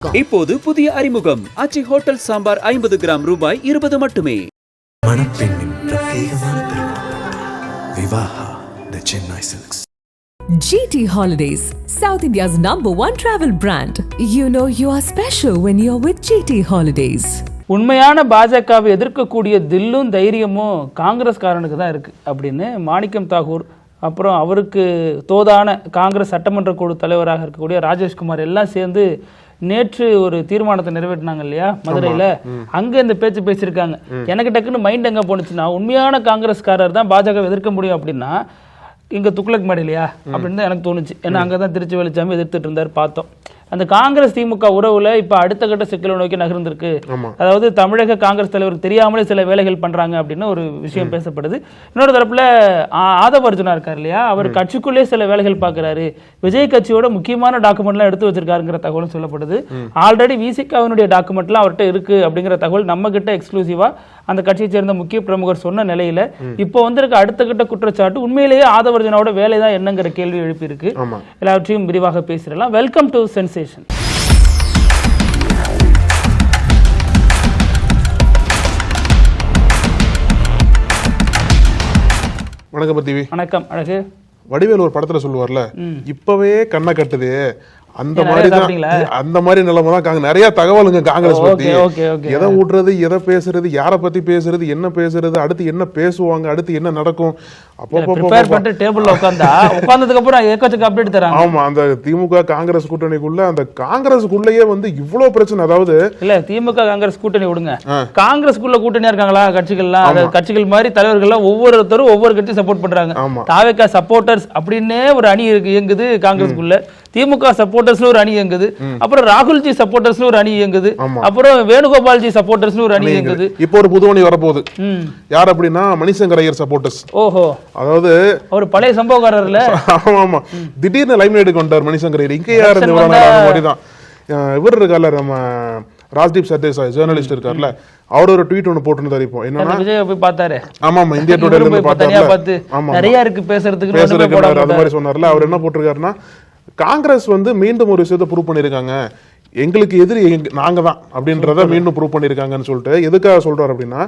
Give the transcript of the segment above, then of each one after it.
இப்போது புதிய அறிமுகம் ஆச்சி ஹோட்டல் சாம்பார் 50 கிராம் ரூபாய் 20 மட்டுமே. மணப்பெண்ணின் பிரத்யேகமான திருமணம் Vivaha the Chennai Silks. GT Holidays, South India's #1 travel brand. You know you are special when you're with GT Holidays. உண்மையான பாஜகவை எதிர்க்கக்கூடிய தில்லும் தைரியமும் காங்கிரஸ்காரனுக்கு தான் இருக்குது அப்படின்னு மாணிக்கம் தாகூர், அப்புறம் அவருக்கு தோதான காங்கிரஸ் சட்டமன்ற குழு தலைவராக இருக்கக்கூடிய ராஜேஷ்குமார் எல்லாம் சேர்ந்து நேற்று ஒரு தீர்மானத்தை நிறைவேற்றினாங்க இல்லையா மதுரையில். அங்கே இந்த பேச்சு பேசியிருக்காங்க. எனக்கு டக்குன்னு மைண்ட் எங்கே போனுச்சுன்னா, உண்மையான காங்கிரஸ்காரர் தான் பாஜக எதிர்க்க முடியும் அப்படின்னா இங்கே துக்ளக் மேடை இல்லையா அப்படின்னு தான் எனக்கு தோணுச்சு. ஏன்னா அங்கே தான் திருச்சி வெளிச்சாமி எதிர்த்துட்டு இருந்தார் பார்த்தோம். அந்த காங்கிரஸ் திமுக உறவுல இப்ப அடுத்த கட்ட சிக்கலை நோக்கி நகர்ந்திருக்கு. அதாவது தமிழக காங்கிரஸ் தலைவருக்கு தெரியாமலே சில வேலைகள் பண்றாங்க அப்படின்னு ஒரு விஷயம் பேசப்படுது. இன்னொரு தரப்புல ஆதவ அர்ஜுனா இருக்காரு இல்லையா, அவர் கட்சிக்குள்ளே சில வேலைகள் பார்க்கிறாரு, விஜய் கட்சியோட முக்கியமான டாக்குமெண்ட்லாம் எடுத்து வச்சிருக்காருங்கிற தகவலும் சொல்லப்படுது. ஆல்ரெடி விசிகாவினுடைய டாக்குமெண்ட்லாம் அவர்கிட்ட இருக்கு அப்படிங்கிற தகவல் நம்ம கிட்ட எக்ஸ்க்ளூசிவா அந்த கட்சியை சேர்ந்த முக்கிய பிரமுகர் சொன்ன நிலையில இப்போ வந்திருக்க அடுத்த கட்ட குற்றச்சாட்டு உண்மையிலேயே ஆதவ அர்ஜுனாவோட வேலை தான் என்னங்கிற கேள்வி எழுப்பி இருக்கு. எல்லாவற்றையும் விரிவாக பேசிடலாம். Welcome to sensation. வணக்கம் பத்திவி. வணக்கம் அழகு. வடிவேல் ஒரு படத்துல சொல்லுவார்ல, இப்பவே கண்ணை கட்டுது அந்த மாதிரி நிலைமை தான். நிறைய தகவலுங்க காங்கிரஸ் பத்தி, எதை ஊட்டுறது, எதை பேசுறது, யாரை பத்தி பேசுறது, என்ன பேசுறது, அடுத்து என்ன பேசுவாங்க, அடுத்து என்ன நடக்கும். ஆமா, அந்த திமுக காங்கிரஸ் கூட்டணிக்குள்ள, அந்த காங்கிரஸுக்குள்ளேயே வந்து இவ்வளவு பிரச்சனை. அதாவது இல்ல திமுக காங்கிரஸ் கூட்டணி விடுங்க, காங்கிரஸ்குள்ள கூட்டணியா இருக்காங்களா கட்சிகள்லாம், கட்சிகள் மாதிரி தலைவர்கள்லாம் ஒவ்வொருத்தரும் ஒவ்வொரு கட்சி சப்போர்ட் பண்றாங்க. தாவேகா சப்போர்ட்டர்ஸ் அப்படின்னே ஒரு அணி இயங்குது காங்கிரஸ்குள்ள, திமுக சப்போர்ட்டர்ஸ்ல ஒரு அணி இயங்குது, அப்புறம் ராகுல்ஜி சப்போர்ட்டர்ஸ்ல ஒரு அணி இயங்குது, அப்புறம் வேணுகோபால்ஜி சப்போர்ட்டர்ஸ்ல ஒரு அணி இயங்குது. இப்போ ஒரு புது அணி வரப்போகுது. யார் அப்படின்னா மணிசங்கர் ஐயர் சப்போர்ட்டர்ஸ். ஓஹோ, அதாவது ஒரு பழைய சம்பவக்காரர் இல்ல. ஆமா, திடீர்னு லைம்லைட்டுக்கு வந்தார் மணிசங்கர் ஐயர். இங்க யார் இந்த மாதிரிதான் இவர் இருக்கார்ல, நம்ம ராஜ்தீப் சர்தேசாய் ஜேர்னலிஸ்ட் இருக்கார்ல, அவர் ஒரு ட்வீட் ஒன்னு போட்டுருந்தாரு. இப்போ என்னன்னா விஜய் போய் பார்த்தாரு. ஆமா ஆமா, இந்தியா டுடேல இருந்து பார்த்தாரு. ஆமா, நிறைய இருக்கு பேசுறதுக்கு அது மாதிரி சொன்னார்ல. அவர் என்ன போட்டிருக்காருன்னா, காங்கிரஸ் வந்து மீண்டும் ஒரு விஷயத்தை ப்ரூவ் பண்ணிருக்காங்க, எங்களுக்கு எதிரி நாங்க தான் அப்படின்றத மீண்டும் ப்ரூவ் பண்ணிருக்காங்கன்னு சொல்லிட்டு. எதுக்காக சொல்றாரு அப்படின்னா,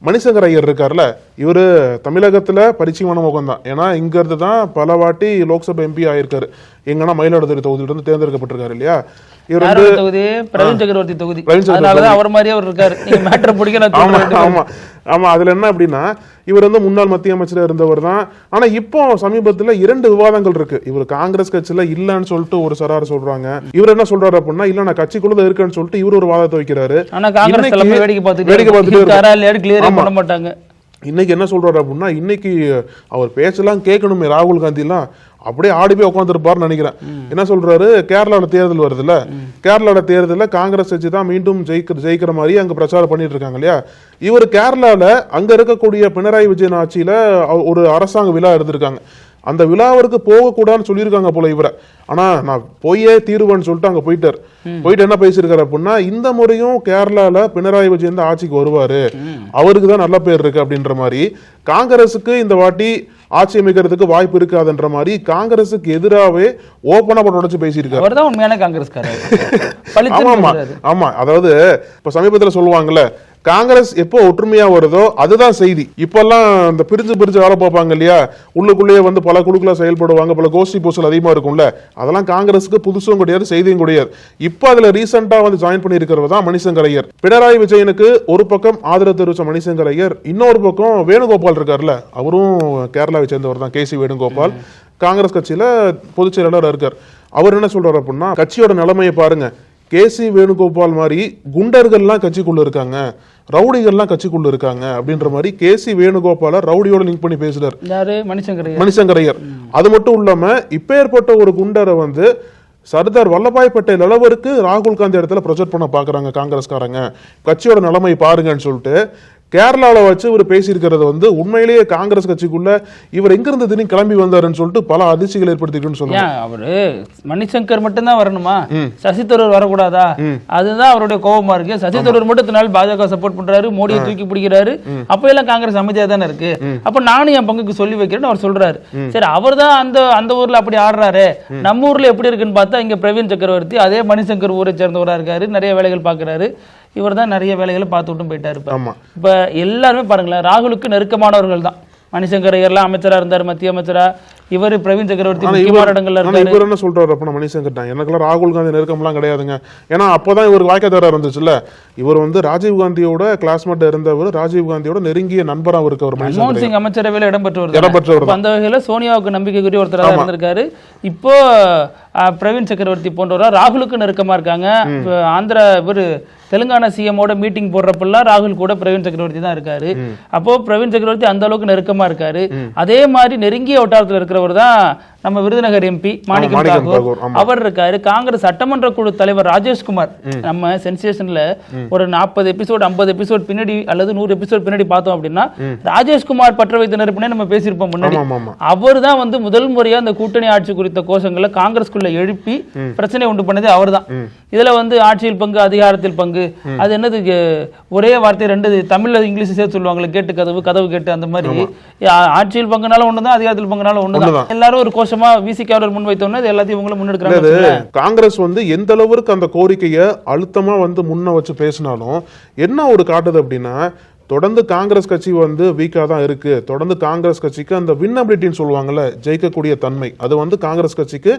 மணிசங்கர் ஐயர் இருக்கார்ல, இவரு தமிழகத்துல பரிச்சயமான முகம் தான். ஏன்னா இங்க இருந்து தான் பல வாட்டி லோக்சபா எம்பி ஆயிருக்காரு. எங்கன்னா மயிலாடுதுறை தொகுதியில இருந்து தேர்ந்தெடுக்கப்பட்டிருக்காரு இல்லையா. இவர் வந்து பிரவீன் சக்கரவர்த்தி தொகுதி, அதனாலதான் அவர் மாதிரியே அவர் இருக்காரு. நீங்க மேட்டர் பிடிக்க. ஆமா ஆமா, அதுல என்ன அப்படின்னா, இவர் வந்து முன்னாள் மத்திய அமைச்சராக இருந்தவர் தான். ஆனா இப்போ சமீபத்துல 2 விவாதங்கள் இருக்கு. இவர் காங்கிரஸ் கட்சியில இல்லன்னு சொல்லிட்டு ஒரு சரார் சொல்றாங்க. இவர் என்ன சொல்றாரு அப்படின்னா, இல்ல நான் கட்சிக்குள்ள இருக்கேன்னு சொல்லிட்டு இவர் ஒரு வாதத்தை வைக்கிறாரு. வேடிக்கை பார்த்துட்டு இன்னைக்கு என்ன சொல்றாரு அப்படின்னா, இன்னைக்கு அவர் பேச்செல்லாம் கேட்கணுமே ராகுல் காந்தி எல்லாம் அப்படியே ஆடி போய் உட்காந்துருப்பாருன்னு நினைக்கிறேன். என்ன சொல்றாரு, கேரளால தேர்தல் வருதுல்ல, கேரளால தேர்தலில் காங்கிரஸ் கட்சி தான் மீண்டும் ஜெயிக்கிற மாதிரி அங்க பிரச்சாரம் பண்ணிட்டு இருக்காங்க இல்லையா. இவர் கேரளால அங்க இருக்கக்கூடிய பினராயி விஜயன் ஆட்சியில ஒரு அரசாங்க விழா எடுத்திருக்காங்க. அந்த விழாவிற்கு போகக்கூடாதுன்னு சொல்லியிருக்காங்க போல இவரை. ஆனா நான் போயே தீருவேன்னு சொல்லிட்டு அங்க போயிட்டு என்ன பேசியிருக்காரு அப்படின்னா, இந்த முறையும் கேரளால பினராயி விஜயன் தான் ஆட்சிக்கு வருவாரு, அவருக்கு தான் நல்ல பேர் இருக்கு அப்படின்ற மாதிரி, காங்கிரஸுக்கு இந்த வாட்டி ஆட்சி அமைக்கிறதுக்கு வாய்ப்பு இருக்காதுன்ற மாதிரி காங்கிரஸுக்கு எதிராகவே ஓபனா உடைச்சு பேசியிருக்காரு. உண்மையான காங்கிரஸ்காரர். ஆமா, அதாவது இப்ப சமீபத்துல சொல்லுவாங்கல்ல, காங்கிரஸ் எப்போ ஒற்றுமையா வருதோ அதுதான் செய்தி. இப்பெல்லாம் இந்த பிரிஞ்சு வேலை பார்ப்பாங்க இல்லையா, உள்ளுக்குள்ளேயே வந்து பல குழுக்களா செயல்படுவாங்க, பல கோஷ்டி பூசல் அதிகமா இருக்கும்ல, அதெல்லாம் காங்கிரஸுக்கு புதுசும் கிடையாது, செய்தியும் கிடையாது. இப்போ அதுல ரீசெண்டா வந்து ஜாயின் பண்ணி இருக்கிறது தான் மணிசங்கர் ஐயர். பினராயி விஜயனுக்கு ஒரு பக்கம் ஆதரவு தெரிவிச்ச மணிசங்கர் ஐயர், இன்னொரு பக்கம் வேணுகோபால் இருக்காருல்ல, அவரும் கேரளாவை சேர்ந்தவர் தான், கேசி வேணுகோபால், காங்கிரஸ் கட்சியில பொதுச் செயலாளர் இருக்கார். அவர் என்ன சொல்றாரு அப்படின்னா, கட்சியோட நிலைமையை பாருங்க, கேசி வேணுகோபால் மாதிரி குண்டர்கள்லாம் கட்சிக்குள்ள இருக்காங்க, ரவுடிகள்லாம் கட்சிக்குள்ள இருக்காங்க அப்படின்ற மாதிரி கேசி வேணுகோபால ரவுடியோட லிங்க் பண்ணி பேசுறாரு மணிசங்கர் ஐயர். அது மட்டும் இல்லாம இப்ப ஏற்பட்ட ஒரு குண்டரை வந்து சர்தார் வல்லபாய் பட்டேல் அளவிற்கு ராகுல் காந்தி இடத்துல ப்ரொஜெக்ட் பண்ண பாக்குறாங்க காங்கிரஸ்காரங்க, கட்சியோட நிலைமை பாருங்கன்னு சொல்லிட்டு கேரளாவில் வச்சு இவர் பேசியிருக்கிறது வந்து உண்மையிலேயே காங்கிரஸ் கட்சிக்குள்ள இவர் எங்கிருந்து திடீர்னு கிளம்பி வந்தாருன்னு சொல்லிட்டு பல அதிர்ச்சிகள் ஏற்படுத்திருக்குன்னு சொல்லுவாங்க. அவரு மணிசங்கர் மட்டும் தான் வரணுமா, சசி தரூர் வரக்கூடாதா? அதுதான் அவருடைய கோபமா இருக்கு. சசி தரூர் மட்டும் இத்தனை பாஜக சப்போர்ட் பண்றாரு, மோடியை தூக்கி பிடிக்கிறாரு, அப்ப எல்லாம் காங்கிரஸ் அமைதியா தானே இருக்கு. அப்ப நானும் என் பங்குக்கு சொல்லி வைக்கிறேன்னு அவர் சொல்றாரு. சரி, அவர் தான் அந்த ஊர்ல அப்படி ஆடுறாரு, நம்ம ஊர்ல எப்படி இருக்குன்னு பார்த்தா இங்க பிரவீன் சக்கரவர்த்தி அதே மணிசங்கர் ஊரை சேர்ந்தவரா இருக்காரு, நிறைய வேலைகள் பாக்குறாரு. இவர் தான் நிறைய வேலைகளை பார்த்துட்டும் போயிட்டாரு. இப்ப எல்லாருமே பாருங்களேன், ராகுலுக்கு நெருக்கமானவர்கள் தான். மணிசங்கர் ஐயர்லாம் அமைச்சரா இருந்தார், மத்திய அமைச்சரா. இவர் பிரவீன் சக்கரவர்த்தி முக்கியமான இடங்கள்ல இருக்காரு. இவர் என்ன சொல்றாரு அப்ப மணிசங்கர் தான், எனக்குலாம் ராகுல் காந்தி நெருக்கம்லாம் கிடையாதுங்க. ஏன்னா அப்பதான் இவருக்கு வாய்க்காதாரா இருந்துச்சுல்ல. இவர் வந்து ராஜீவ் காந்தியோட கிளாஸ்மேட் இருந்தவர், ராஜீவ் காந்தியோட நெருங்கிய நண்பரா இருக்கவர். மன்மோகன் சிங் அமைச்சரவையில் இடம்பெற்றவர். அந்த வகையில சோனியாவுக்கு நம்பிக்கைக்குரிய ஒருத்தராக இருந்திருக்காரு. இப்போ பிரவீன் சக்கரவர்த்தி போன்றவரா ராகுலுக்கு நெருக்கமா இருக்காங்க. ஆந்திரா இவர் தெலுங்கானா சிஎமோட மீட்டிங் போடுறப்பெல்லாம் ராகுல் கூட பிரவீன் சக்கரவர்த்தி தான் இருக்காரு. அப்போ பிரவீன் சக்கரவர்த்தி அந்த அளவுக்கு நெருக்கமா இருக்காரு. அதே மாதிரி நெருங்கிய வட்டாரத்தில் இருக்கிறவர் தான் நம்ம விருதுநகர் எம்பி மாணிக்கம் தாகூர், அவர் இருக்காரு. காங்கிரஸ் சட்டமன்ற குழு தலைவர் ராஜேஷ்குமார், நம்ம சென்சேஷன்ல ஒரு 40 எபிசோட் 50 எபிசோட் பின்னாடி அல்லது 100 எபிசோட் பின்னாடி பார்த்தோம் அப்படின்னா ராஜேஷ்குமார் பற்ற வைத்த நெருப்புனே நம்ம பேசியிருப்போம் முன்னாடி. அவர் தான் வந்து முதல் முறையா அந்த கூட்டணி ஆட்சி குறித்த கோஷங்களை காங்கிரஸ்குள்ள எழுப்பி பிரச்சனை உண்டு பண்ணது அவர் தான். இதுல வந்து ஆட்சியில் பங்கு அதிகாரத்தில் பங்கு, அது என்னது ஒரே வார்த்தை ரெண்டு தமிழ்ல இங்கிலீஷ் சேர்த்து சொல்லுவாங்க, கேட்டு கதவு கதவு கேட்டு. அந்த மாதிரி ஆட்சியில் பங்குனாலும் ஒண்ணுதான், அதிகாரத்தில் பங்குனாலும் ஒண்ணுதான். எல்லாரும் ஒரு காங்கிரஸ் வந்து எந்த அளவுக்கு அந்த கோரிக்கையை அழுத்தமா வந்து முன்ன வச்சு பேசினாலும் என்ன ஒரு காட்டுது அப்படின்னா, தொடர்ந்து காங்கிரஸ் கட்சி வந்து வீக்கா தான் இருக்கு. தொடர்ந்து காங்கிரஸ் கட்சிக்கு அந்த வின்னபிலிட்டின்னு சொல்லுவாங்கல்ல, ஜெயிக்கக்கூடிய தன்மை, அது வந்து காங்கிரஸ் கட்சிக்கு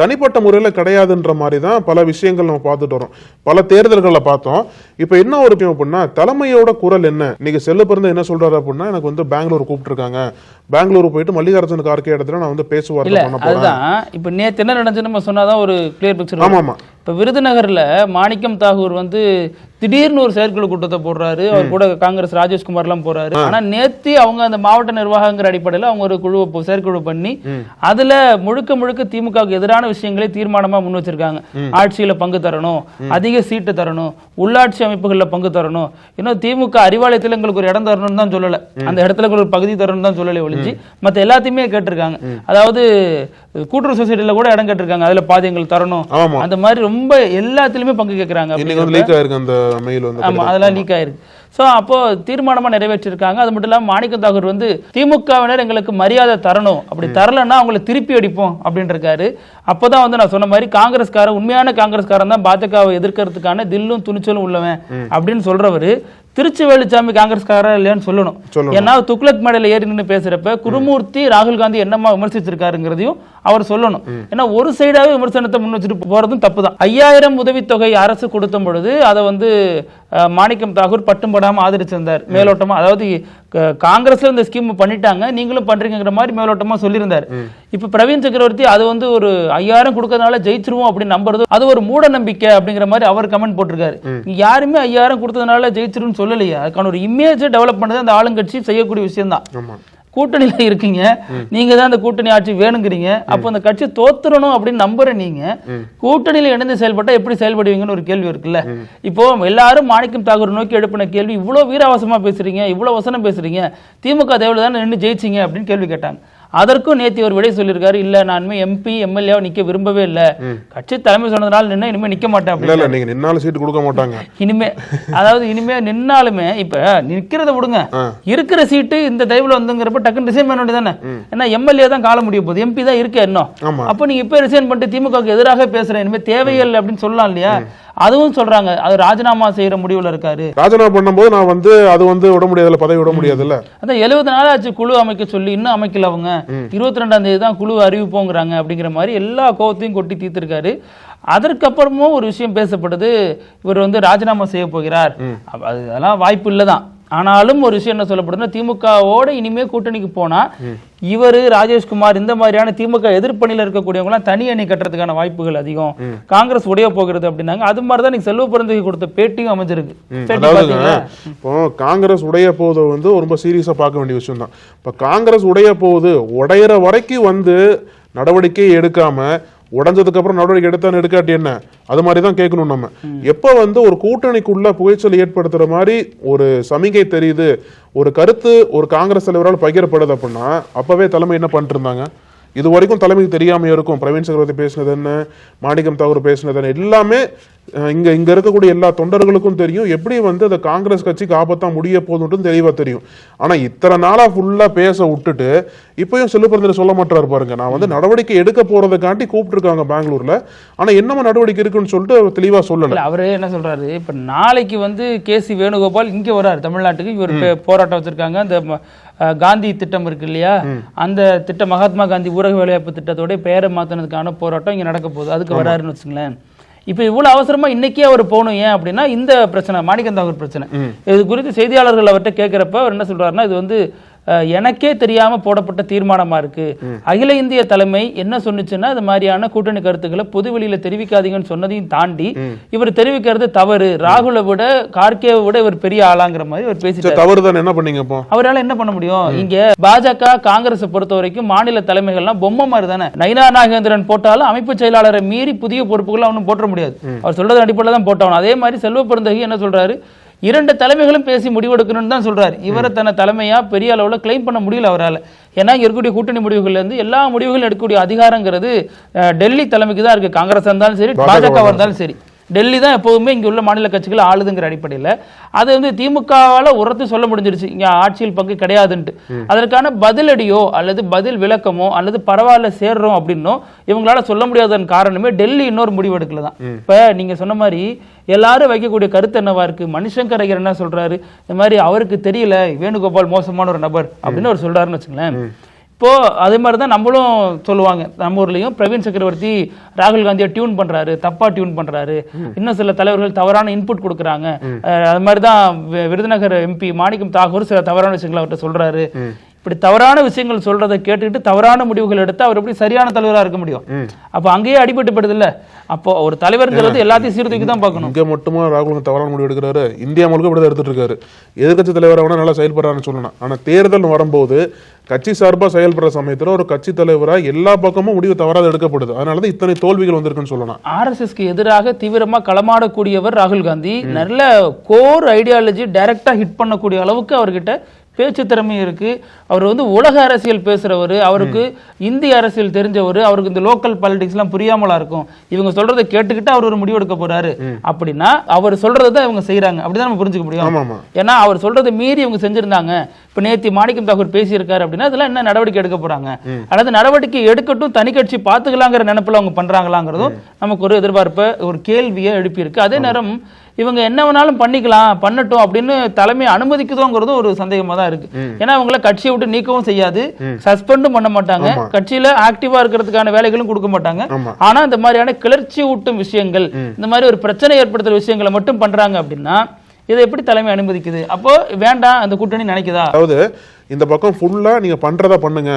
தனிப்பட்ட முறையில் கிடையாதுன்ற மாதிரி தான் பல விஷயங்கள் நம்ம பார்த்துட்டு வரோம். பல தேர்தல்களை பார்த்தோம். இப்போ என்ன ஒரு விஷயம் அப்படின்னா, தலைமையோட குரல் என்ன? இன்னைக்கு செல்ல பிறந்த என்ன சொல்றாரு அப்படின்னா, எனக்கு வந்து பெங்களூர் கூப்பிட்டுருக்காங்க, பெங்களூர் போயிட்டு மல்லிகார்ஜுன கார்கே இடத்துல நான் வந்து பேசுவார் பண்ண போறேன். இப்போ நேற்று என்ன நடந்துச்சு நம்ம சொன்னாதான் ஒரு கிளியர் பிக்சர். ஆமா, இப்போ விருதுநகர்ல மாணிக்கம் தாகூர் வந்து திடீர்னு ஒரு செயற்குழு கூட்டத்தை போடுறாரு. அவர் கூட காங்கிரஸ் ராஜேஷ்குமார் எல்லாம் போறாரு. ஆனா நேத்தி அவங்க அந்த மாவட்ட நிர்வாகங்கிற அடிப்படையில் அவங்க ஒரு குழு செயற்குழு பண்ணி அதுல முழுக்க முழுக்க திமுகவுக்கு எதிரான விஷயங்களை தீர்மானமா முன் வச்சிருக்காங்க. ஆட்சியில பங்கு தரணும், அதிக சீட்டு தரணும், உள்ளாட்சி அமைப்புகள்ல பங்கு தரணும், இன்னும் திமுக அறிவாலயத்தில் எங்களுக்கு ஒரு இடம் தரணும்னு தான் சொல்லல, அந்த இடத்துல ஒரு பகுதி தரணும் தான் சொல்லலை ஒழிஞ்சு மத்த எல்லாத்தையுமே கேட்டிருக்காங்க. அதாவது கூட்டுறவு சொசைட்டில கூட இடம் கேட்டிருக்காங்க, அதுல பாதி எங்களுக்கு தரணும், அந்த மாதிரி ரொம்ப எல்லாத்திலுமே பங்கு கேட்கறாங்க. அதெல்லாம் லீக் ஆயிருக்கு. சோ அப்போ தீர்மானமா நிறைவேற்றிருக்காங்க. அது மட்டும் இல்லாம மாணிக்கம் தாகூர் வந்து திமுகவினர் எங்களுக்கு மரியாதை தரணும், அப்படி தரலன்னா அவங்களை திருப்பி அடிப்போம் அப்படின்னு இருக்காரு. அப்பதான் வந்து நான் சொன்ன மாதிரி காங்கிரஸ்காரன், உண்மையான காங்கிரஸ்காரன் தான் பாஜகவை எதிர்க்கிறதுக்கான தில்லும் துணிச்சலும் உள்ளவன் அப்படின்னு சொல்றவரு திருச்சி வேலுச்சாமி காங்கிரஸ்காரா இல்லையான்னு சொல்லணும். ஏன்னா துக்ளக் மேடையில ஏறி நின்று பேசுறப்ப குருமூர்த்தி ராகுல் காந்தி என்னமா விமர்சிச்சிருக்காருங்கிறதையும் அவர் சொல்லணும். ஏன்னா ஒரு சைடாவே விமர்சனத்தை முன் வச்சுட்டு போறதும் தப்பு தான். 5000 உதவித்தொகை அரசு கொடுத்த பொழுது அதை வந்து மாணிக்கம் தாகூர் பட்டும் படாம ஆதரிச்சிருந்தார் மேலோட்டமா. அதாவது காங்கிரஸ்ல இந்த ஸ்கீம் பண்ணிட்டாங்க, நீங்களும் பண்றீங்கிற மாதிரி மேலோட்டமா சொல்லியிருந்தார். இப்ப பிரவீன் சக்கரவர்த்தி அது வந்து ஒரு 5000 கொடுக்கறதுனால ஜெயிச்சிருவோம் அப்படின்னு நம்புறது அது ஒரு மூட நம்பிக்கை அப்படிங்கிற மாதிரி அவர் கமெண்ட் போட்டிருக்காரு. யாருமே 5000 கொடுத்ததுனால ஜெயிச்சிரும் சொல்லலையே, அதுக்கான ஒரு இமேஜ் டெவலப் பண்ணது அந்த ஆளுங்கட்சி செய்யக்கூடிய விஷயம் தான். கூட்டணியில இருக்கீங்க, நீங்க தான் அந்த கூட்டணி ஆட்சி வேணுங்கிறீங்க, அப்ப அந்த கட்சி தோத்துறணும் அப்படின்னு நம்புற நீங்க கூட்டணியில இணைந்து செயல்பட்டா எப்படி செயல்படுவீங்கன்னு ஒரு கேள்வி இருக்குல்ல. இப்போ எல்லாரும் மாணிக்கம் தாகூர் நோக்கி எழுப்பின கேள்வி, இவ்வளவு வீராவசமா பேசுறீங்க, இவ்வளவு வசனம் பேசுறீங்க, திமுக தேவையில்லை தானே நின்று ஜெயிச்சிங்க அப்படின்னு கேள்வி கேட்டாங்க. அதற்கும் நேத்தி ஒரு விடை சொல்லியிருக்காரு, இல்ல நான் எம்பி எம்எல்ஏ நிக்க விரும்பவே இல்ல, கட்சி தலைமை சொன்னதுனால நின்னா இனிமே நிக்க மாட்டேன் அப்படின்னு. நீங்க நின்னாலும் சீட்டு கொடுக்க மாட்டாங்க இனிமே. அதாவது இனிமே நின்னாலுமே இப்ப நிக்கிறத விடுங்க, இருக்கிற சீட்டு இந்த தயவுல வந்துங்கிறப்ப டக்குன்னு ரிசைன் பண்ண வேண்டியதானே. ஏன்னா எம்எல்ஏ தான் கால முடிய போகுது, எம்பி தான் இருக்க இன்னும். அப்ப நீங்க இப்ப ரிசைன் பண்ணிட்டு திமுக எதிராக பேசுறேன், இனிமே தேவையில்லை அப்படின்னு சொல்லலாம் இல்லையா. அதுவும் சொல்றாங்க, அது ராஜினாமா செய்யற முடிவுல இருக்காரு. ராஜினாமா பண்ணும்போது நான் வந்து அது வந்து விட முடியாதுல்ல, பதவி விட முடியாதுல்ல. அதான் 70 நாள் ஆச்சு குழு அமைக்க சொல்லி, இன்னும் அமைக்கல. அவங்க 22ஆம் தேதி தான் குழு அறிவிப்போங்கிறாங்க அப்படிங்கிற மாதிரி எல்லா கோவத்தையும் கொட்டி தீர்த்திருக்காரு. அதற்கப்புறமும் ஒரு விஷயம் பேசப்படுது, இவர் வந்து ராஜினாமா செய்ய போகிறார். அதெல்லாம் வாய்ப்பு இல்லதான். ஆனாலும் ஒரு விஷயம் என்ன சொல்லப்படுதுன்னா, திமுகவோட இனிமே கூட்டணிக்கு போனா இவரு ராஜேஷ்குமார் இந்த மாதிரியான திமுக எதிர்ப்பணியில இருக்கக்கூடியவங்க எல்லாம் தனி அணி கட்டுறதுக்கான வாய்ப்புகள் அதிகம், காங்கிரஸ் உடைய போகிறது அப்படின்னாங்க. அது மாதிரிதான் நீங்க செல்வ பிறந்தகை கொடுத்த பேட்டியும் அமைஞ்சிருக்கு. இப்போ காங்கிரஸ் உடைய போது வந்து ரொம்ப சீரியஸா பார்க்க வேண்டிய விஷயம் தான். இப்ப காங்கிரஸ் உடைய போது உடையிற வரைக்கும் வந்து நடவடிக்கை எடுக்காம உடஞ்சதுக்கு அப்புறம் நடவடிக்கை எடுத்தான்னு எடுக்காட்டி என்ன, அது மாதிரி தான் கேட்கணும் நம்ம. எப்போ வந்து ஒரு கூட்டணிக்குள்ள புகைச்சல் ஏற்படுத்துற மாதிரி ஒரு சமிகை தெரியுது, ஒரு கருத்து ஒரு காங்கிரஸ் தலைவரால் பகிரப்படுது அப்படின்னா அப்பவே தலைமை என்ன பண்ணிட்டு இருந்தாங்க? இது வரைக்கும் தலைமைக்கு தெரியாம இருக்கும். பிரவீன் சக்கரவர்த்தி பேசினது என்ன, மாணிக்கம் தாகூர் பேசினது என்ன, எல்லாமே இங்க இருக்கக்கூடிய எல்லா தொண்டர்களுக்கும் தெரியும். எப்படி வந்து அந்த காங்கிரஸ் கட்சிக்கு ஆபத்தா முடிய போதும் தெளிவா தெரியும். ஆனா இத்தனை நாளா ஃபுல்லா பேச விட்டுட்டு இப்பயும் செல்லுபுரத்தில் சொல்ல மாட்டாரு பாருங்க, நான் வந்து நடவடிக்கை எடுக்க போறதுக்காண்டி கூப்பிட்டு இருக்காங்க பெங்களூர்ல, ஆனா என்னமா நடவடிக்கை இருக்குன்னு சொல்லிட்டு தெளிவா சொல்லல. அவரு என்ன சொல்றாரு, இப்ப நாளைக்கு வந்து கேசி வேணுகோபால் இங்க வராரு தமிழ்நாட்டுக்கு. இவர் போராட்டம் வச்சிருக்காங்க. அந்த காந்தி திட்டம் இருக்கு இல்லையா, அந்த திட்டம் மகாத்மா காந்தி ஊரக வேலைவாய்ப்பு திட்டத்தோட பெயரை மாத்தினதுக்கான போராட்டம் இங்க நடக்க போகுது. அதுக்கு வராருன்னு வச்சுங்களேன். இப்ப இவ்வளவு அவசரமா இன்னைக்கே அவர் போகணும். ஏன் அப்படின்னா இந்த பிரச்சனை, மாணிக்கம் தாகூர் பிரச்சனை. இது குறித்து செய்தியாளர்கள் அவர்கிட்ட கேட்கிறப்ப அவர் என்ன சொல்றாருன்னா, இது வந்து எனக்கே தெரியாம போடப்பட்ட தீர்மானமா இருக்கு. அகில இந்திய தலைமை என்ன சொன்னுச்சுன்னா, இது மாதிரியான கூட்டணி கருத்துக்களை பொதுவெளியில தெரிவிக்காதீங்கன்னு சொன்னதையும் தாண்டி இவர் தெரிவிக்கிறது தவறு. ராகுலை விட கார்கேவை விட இவர் பெரிய ஆளாங்கிற மாதிரி இவர் பேசிட்டாரு. தவறு தான், என்ன பண்ணீங்க? அவரால் என்ன பண்ண முடியும்? இங்க பாஜக காங்கிரஸ் பொறுத்த வரைக்கும் மாநில தலைமைகள்லாம் பொம்மை மாதிரி தானே. நயினா நாகேந்திரன் போட்டாலும் அமைப்பு செயலாளரை மீறி புதிய பொறுப்புகள் அவனும் போட்ட முடியாது. அவர் சொல்றது அடிப்படையில் தான் போட்டவன். அதே மாதிரி செல்வ பெருந்தகை என்ன சொல்றாரு, 2 தலைமைகளும் பேசி முடிவெடுக்கணும்னு தான் சொல்றாரு. இவரை தன்னை தலைமையா பெரிய அளவுல கிளைம் பண்ண முடியல அவரால். ஏன்னா இருக்கக்கூடிய கூட்டணி முடிவுகள்ல இருந்து எல்லா முடிவுகளும் எடுக்கக்கூடிய அதிகாரங்கிறது டெல்லி தலைமைக்கு தான் இருக்கு. காங்கிரஸ் இருந்தாலும் சரி, பாஜக இருந்தாலும் சரி, டெல்லி தான் எப்போதுமே இங்க உள்ள மாநில கட்சிகள் ஆளுதுங்கிற அடிப்படையில் அது வந்து திமுகவால உரத்து சொல்ல முடிஞ்சிருச்சு, இங்க ஆட்சியில் பங்கு கிடையாதுன்ட்டு. அதற்கான பதிலடியோ அல்லது பதில் விளக்கமோ அல்லது பரவாயில்ல சேர்றோம் அப்படின்னோ இவங்களால சொல்ல முடியாதன் காரணமே டெல்லி இன்னொரு முடிவு எடுக்கல தான். இப்ப நீங்க சொன்ன மாதிரி எல்லாரும் வைக்கக்கூடிய கருத்து என்னவா இருக்கு, மணிசங்கர் ஐயர் என்ன சொல்றாரு, இந்த மாதிரி அவருக்கு தெரியல வேணுகோபால் மோசமான ஒரு நபர் அப்படின்னு அவர் சொல்றாருன்னு வச்சுங்களேன். இப்போ அதே மாதிரி தான் நம்மளும் சொல்லுவாங்க. நம்ம ஊர்லயும் பிரவீன் சக்கரவர்த்தி ராகுல் காந்தியை டியூன் பண்றாரு, தப்பா டியூன் பண்றாரு, இன்னும் சில தலைவர்கள் தவறான இன்புட் கொடுக்குறாங்க. அது மாதிரி தான் விருதுநகர் எம்பி மாணிக்கம் தாகூர் சில தவறான விஷயங்களை அவர்கிட்ட சொல்றாரு. இப்படி தவறான விஷயங்கள் சொல்றதை கேட்டுக்கிட்டு தவறான முடிவுகள் எடுத்து அவர் எப்படி சரியான தலைவராக இருக்க முடியும்? அப்ப அங்கேயே அடிபட்டுப்படுது இல்ல. அப்போ ஒரு தலைவர்ங்கிறது எல்லாத்தையும் சீர்தூக்கி தான் பார்க்கணும். இங்க மட்டுமா ராகுல் தவறான முடிவு எடுக்கிறாரு? இந்தியா முழுக்க இப்படி எடுத்துட்டு இருக்காரு. எதிர்கட்சி தலைவராக நல்லா செயல்படுறான்னு சொல்லணும். ஆனா தேர்தல் வரும்போது கட்சி சார்பா செயல்படுற சமயத்துல ஒரு கட்சி தலைவரா எல்லா பக்கமும் முடிவு தவறாக எடுக்கப்படுது. அதனாலதான் இத்தனை தோல்விகள் வந்திருக்குன்னு சொல்லலாம். RSSக்கு எதிராக தீவிரமா களமாடக்கூடியவர் ராகுல் காந்தி. நல்ல கோர் ஐடியாலஜி டைரக்டா ஹிட் பண்ணக்கூடிய அளவுக்கு அவர்கிட்ட பேச்சு திறமை இருக்கு. அவர் வந்து உலக அரசியல் பேசுறவர், அவருக்கு இந்திய அரசியல் தெரிஞ்சவர், அவருக்கு இந்த லோக்கல் பாலிடிக்ஸ் எல்லாம் புரியாமலா இருக்கும். இவங்க சொல்றதை கேட்டுக்கிட்டு அவர் ஒரு முடிவு எடுக்க போறாரு அப்படின்னா அவர் சொல்றதை தான் இவங்க செய்யறாங்க, அப்படிதான் நம்ம புரிஞ்சுக்க முடியும். ஏன்னா அவர் சொல்றதை மீறி இவங்க செஞ்சிருந்தாங்க. இப்ப நேத்தி மாணிக்கம் தாகூர் பேசியிருக்காரு அப்படின்னா அதெல்லாம் என்ன நடவடிக்கை எடுக்க போறாங்க, அல்லது நடவடிக்கை எடுக்கட்டும் தனி கட்சி பாத்துக்கலாங்கிற நினைப்புல அவங்க பண்றாங்களாங்கிறதும் நமக்கு ஒரு எதிர்பார்ப்பை ஒரு கேள்வியை எழுப்பி இருக்கு. அதே நேரம் இவங்க என்ன வேணாலும் பண்ணிக்கலாம் பண்ணட்டும் அப்படின்னு தலைமை அனுமதிக்குதோங்கிறதும் ஒரு சந்தேகமா தான் இருக்கு. ஏன்னா அவங்கள கட்சியை விட்டு நீக்கவும் செய்யாது, சஸ்பெண்டும் பண்ண மாட்டாங்க, கட்சியில ஆக்டிவா இருக்கிறதுக்கான வேலைகளும் கொடுக்க மாட்டாங்க. ஆனா இந்த மாதிரியான கிளர்ச்சி ஊட்டும் விஷயங்கள், இந்த மாதிரி ஒரு பிரச்சனை ஏற்படுத்துற விஷயங்களை மட்டும் பண்றாங்க அப்படின்னா இதை எப்படி தலைமை அனுமதிக்குது? அப்போ வேண்டாம் அந்த கூட்டணி நினைக்குதா? அதாவது இந்த பக்கம் ஃபுல்லா நீங்க பண்றத பண்ணுங்க,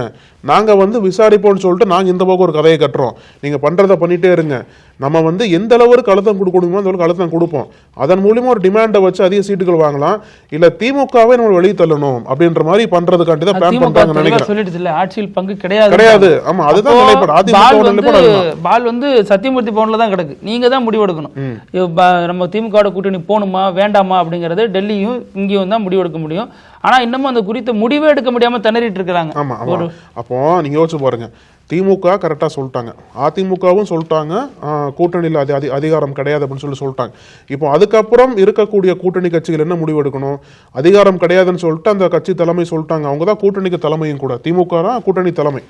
நாங்க வந்து விசாரிப்போம்னு சொல்லிட்டு நாங்க இந்த பக்கம் ஒரு கதையை கட்டுறோம், நீங்க பண்றத பண்ணிட்டே இருங்க, நம்ம வந்து எந்த அளவுக்கு அழுத்தம் கொடுக்கணுமோ அந்த அளவுக்கு அழுத்தம் கொடுப்போம், அதன் மூலியமா ஒரு டிமாண்டை வச்சு அதிக சீட்டுகள் வாங்கலாம், இல்ல திமுகவே நம்ம வெளியே தள்ளணும் அப்படின்ற மாதிரி பண்றதுக்காண்டி தான் பிளான் பண்றாங்க நினைக்கிறேன். சொல்லிட்டு இல்ல ஆட்சியில் பங்கு கிடையாது கிடையாது. ஆமா, அதுதான் நிலைப்பாடு. அதிமுக பால் வந்து சத்தியமூர்த்தி பவன்ல தான் கிடக்கு. நீங்க தான் முடிவெடுக்கணும், நம்ம திமுக கூட்டணி போகணுமா வேண்டாமா அப்படிங்கறது டெல்லியும் இங்கேயும் தான் முடிவெடுக்க முடியும். ஆனா இன்னமும் அந்த குறித்த முடிவே எடுக்க முடியாம திணறிட்டு இருக்காங்க. ஆமா, அப்போ நீங்க யோசிச்சு பாருங்க, திமுக கரெக்டா சொல்லிட்டாங்க, அதிமுகவும் சொல்லிட்டாங்க கூட்டணியில் அதிகாரம் கிடையாது அப்படின்னு சொல்லிட்டாங்க. இப்போ அதுக்கப்புறம் இருக்கக்கூடிய கூட்டணி கட்சிகள் என்ன முடிவு எடுக்கணும்? அதிகாரம் கிடையாதுன்னு சொல்லிட்டு அந்த கட்சி தலைமை சொல்லிட்டாங்க, அவங்க தான் கூட்டணிக்கு தலைமையும் கூட, திமுக தான் கூட்டணி தலைமை,